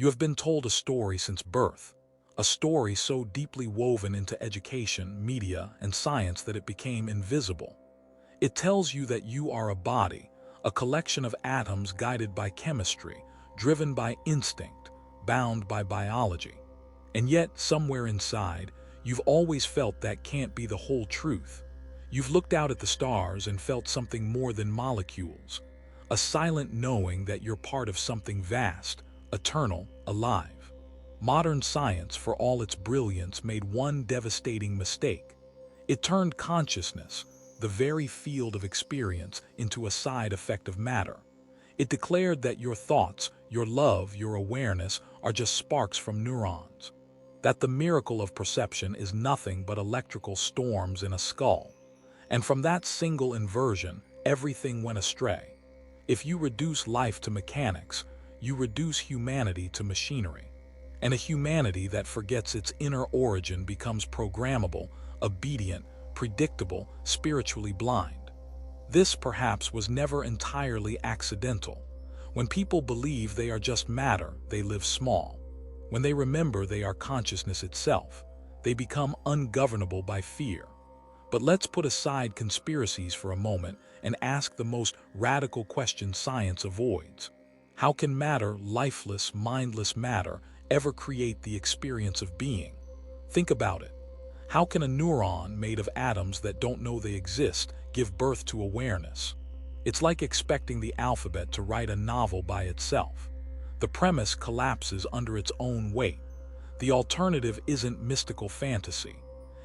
You have been told a story since birth, a story so deeply woven into education, media, and science that it became invisible. It tells you that you are a body, a collection of atoms guided by chemistry, driven by instinct, bound by biology. And yet, somewhere inside, you've always felt that can't be the whole truth. You've looked out at the stars and felt something more than molecules, a silent knowing that you're part of something vast, eternal, alive. Modern science, for all its brilliance, made one devastating mistake. It turned consciousness, the very field of experience, into a side effect of matter. It declared that your thoughts, your love, your awareness are just sparks from neurons. That the miracle of perception is nothing but electrical storms in a skull. And from that single inversion, everything went astray. If you reduce life to mechanics, you reduce humanity to machinery. And a humanity that forgets its inner origin becomes programmable, obedient, predictable, spiritually blind. This, perhaps, was never entirely accidental. When people believe they are just matter, they live small. When they remember they are consciousness itself, they become ungovernable by fear. But let's put aside conspiracies for a moment and ask the most radical question science avoids. How can matter, lifeless, mindless matter, ever create the experience of being? Think about it. How can a neuron made of atoms that don't know they exist give birth to awareness? It's like expecting the alphabet to write a novel by itself. The premise collapses under its own weight. The alternative isn't mystical fantasy.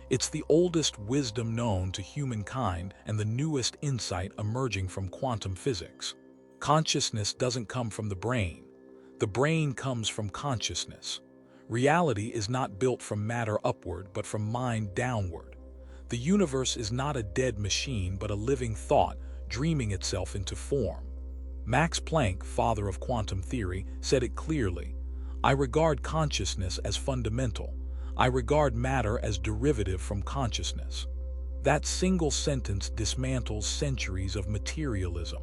It's the oldest wisdom known to humankind and the newest insight emerging from quantum physics. Consciousness doesn't come from the brain. The brain comes from consciousness. Reality is not built from matter upward, but from mind downward. The universe is not a dead machine, but a living thought, dreaming itself into form. Max Planck, father of quantum theory, said it clearly. I regard consciousness as fundamental. I regard matter as derivative from consciousness. That single sentence dismantles centuries of materialism.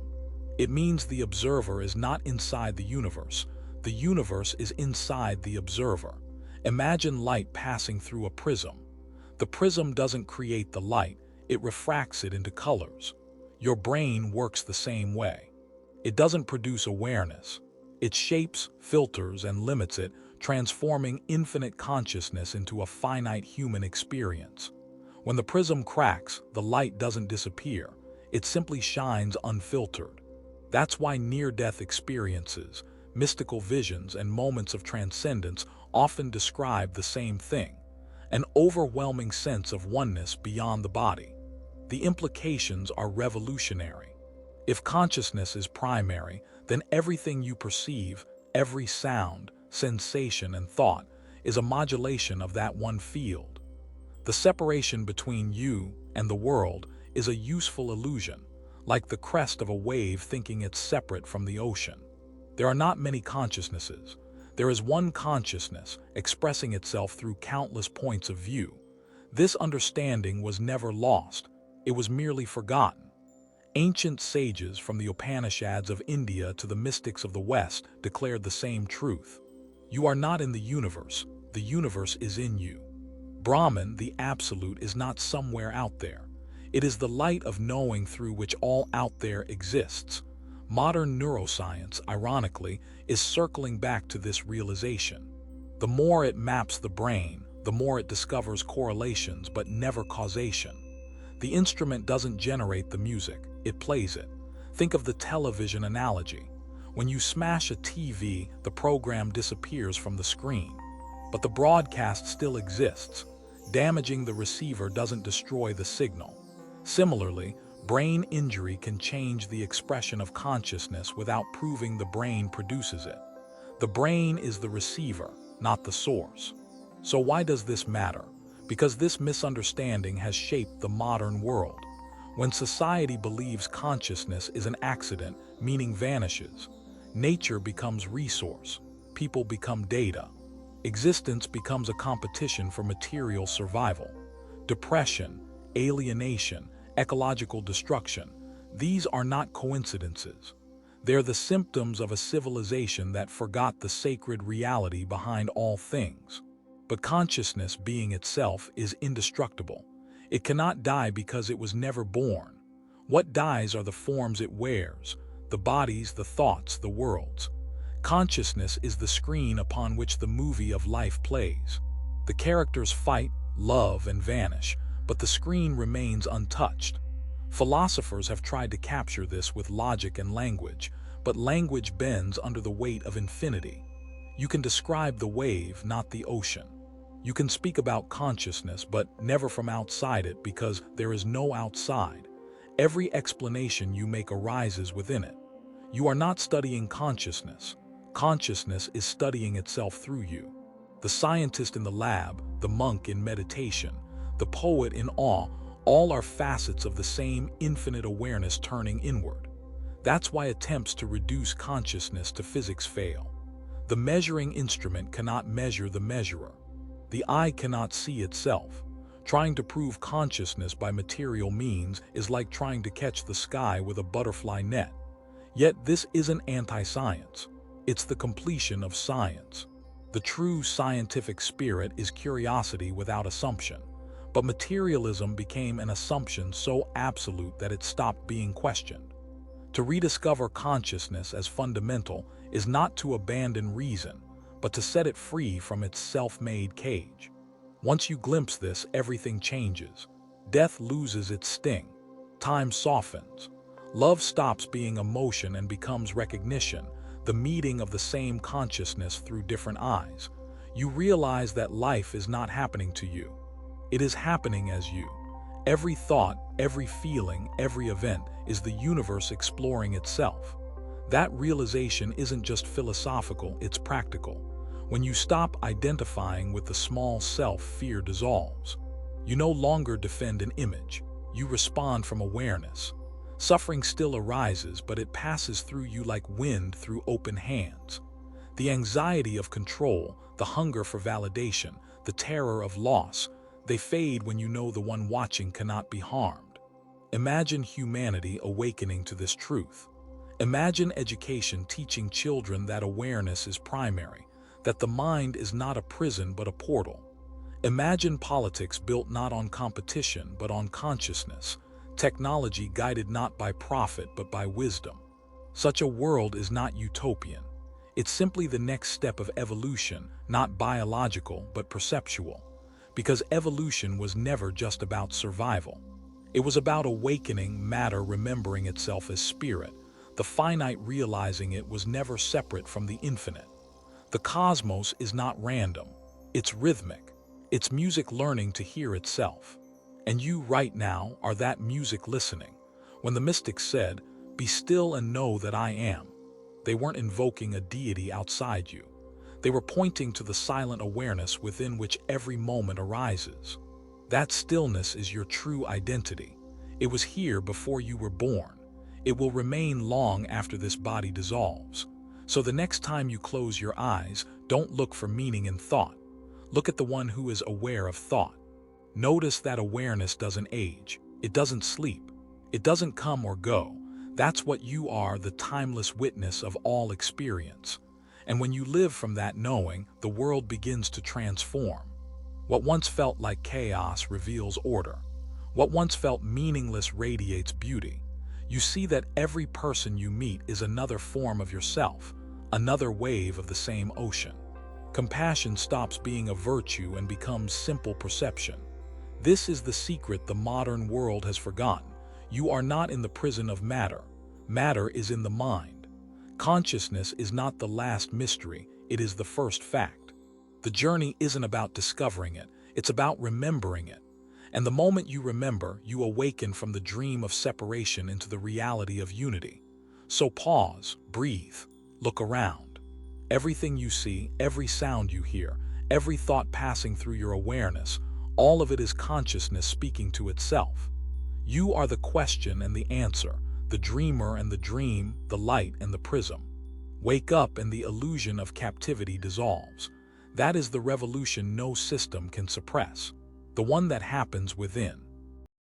It means the observer is not inside the universe. The universe is inside the observer. Imagine light passing through a prism. The prism doesn't create the light, it refracts it into colors. Your brain works the same way. It doesn't produce awareness. It shapes, filters, and limits it, transforming infinite consciousness into a finite human experience. When the prism cracks, the light doesn't disappear. It simply shines unfiltered. That's why near-death experiences, mystical visions, and moments of transcendence often describe the same thing, an overwhelming sense of oneness beyond the body. The implications are revolutionary. If consciousness is primary, then everything you perceive, every sound, sensation, and thought, is a modulation of that one field. The separation between you and the world is a useful illusion, like the crest of a wave thinking it's separate from the ocean. There are not many consciousnesses. There is one consciousness expressing itself through countless points of view. This understanding was never lost. It was merely forgotten. Ancient sages from the Upanishads of India to the mystics of the West declared the same truth. You are not in the universe is in you. Brahman, the absolute, is not somewhere out there. It is the light of knowing through which all out there exists. Modern neuroscience, ironically, is circling back to this realization. The more it maps the brain, the more it discovers correlations but never causation. The instrument doesn't generate the music, it plays it. Think of the television analogy. When you smash a TV, the program disappears from the screen. But the broadcast still exists. Damaging the receiver doesn't destroy the signal. Similarly, brain injury can change the expression of consciousness without proving the brain produces it. The brain is the receiver, not the source. So why does this matter? Because this misunderstanding has shaped the modern world. When society believes consciousness is an accident, meaning vanishes, nature becomes resource, people become data. Existence becomes a competition for material survival. Depression, alienation, ecological destruction, these are not coincidences. They're the symptoms of a civilization that forgot the sacred reality behind all things. But consciousness being itself is indestructible. It cannot die because it was never born. What dies are the forms it wears, the bodies, the thoughts, the worlds. Consciousness is the screen upon which the movie of life plays. The characters fight, love, and vanish, but the screen remains untouched. Philosophers have tried to capture this with logic and language, but language bends under the weight of infinity. You can describe the wave, not the ocean. You can speak about consciousness, but never from outside it because there is no outside. Every explanation you make arises within it. You are not studying consciousness. Consciousness is studying itself through you. The scientist in the lab, the monk in meditation, the poet in awe, all are facets of the same infinite awareness turning inward. That's why attempts to reduce consciousness to physics fail. The measuring instrument cannot measure the measurer. The eye cannot see itself. Trying to prove consciousness by material means is like trying to catch the sky with a butterfly net. Yet this isn't anti-science. It's the completion of science. The true scientific spirit is curiosity without assumption. But materialism became an assumption so absolute that it stopped being questioned. To rediscover consciousness as fundamental is not to abandon reason, but to set it free from its self-made cage. Once you glimpse this, everything changes. Death loses its sting. Time softens. Love stops being emotion and becomes recognition, the meeting of the same consciousness through different eyes. You realize that life is not happening to you. It is happening as you. Every thought, every feeling, every event is the universe exploring itself. That realization isn't just philosophical, it's practical. When you stop identifying with the small self, fear dissolves. You no longer defend an image. You respond from awareness. Suffering still arises, but it passes through you like wind through open hands. The anxiety of control, the hunger for validation, the terror of loss, they fade when you know the one watching cannot be harmed. Imagine humanity awakening to this truth. Imagine education teaching children that awareness is primary, that the mind is not a prison but a portal. Imagine politics built not on competition but on consciousness, technology guided not by profit but by wisdom. Such a world is not utopian. It's simply the next step of evolution, not biological but perceptual. Because evolution was never just about survival. It was about awakening matter remembering itself as spirit, the finite realizing it was never separate from the infinite. The cosmos is not random, it's rhythmic. It's music learning to hear itself. And you right now are that music listening. When the mystics said, "Be still and know that I am," they weren't invoking a deity outside you. They were pointing to the silent awareness within which every moment arises. That stillness is your true identity. It was here before you were born. It will remain long after this body dissolves. So the next time you close your eyes, don't look for meaning in thought. Look at the one who is aware of thought. Notice that awareness doesn't age. It doesn't sleep. It doesn't come or go. That's what you are, the timeless witness of all experience. And when you live from that knowing, the world begins to transform. What once felt like chaos reveals order. What once felt meaningless radiates beauty. You see that every person you meet is another form of yourself, another wave of the same ocean. Compassion stops being a virtue and becomes simple perception. This is the secret the modern world has forgotten. You are not in the prison of matter. Matter is in the mind. Consciousness is not the last mystery, it is the first fact. The journey isn't about discovering it, it's about remembering it. And the moment you remember, you awaken from the dream of separation into the reality of unity. So pause, breathe, look around. Everything you see, every sound you hear, every thought passing through your awareness, all of it is consciousness speaking to itself. You are the question and the answer, the dreamer and the dream, the light and the prism. Wake up and the illusion of captivity dissolves. That is the revolution no system can suppress, the one that happens within.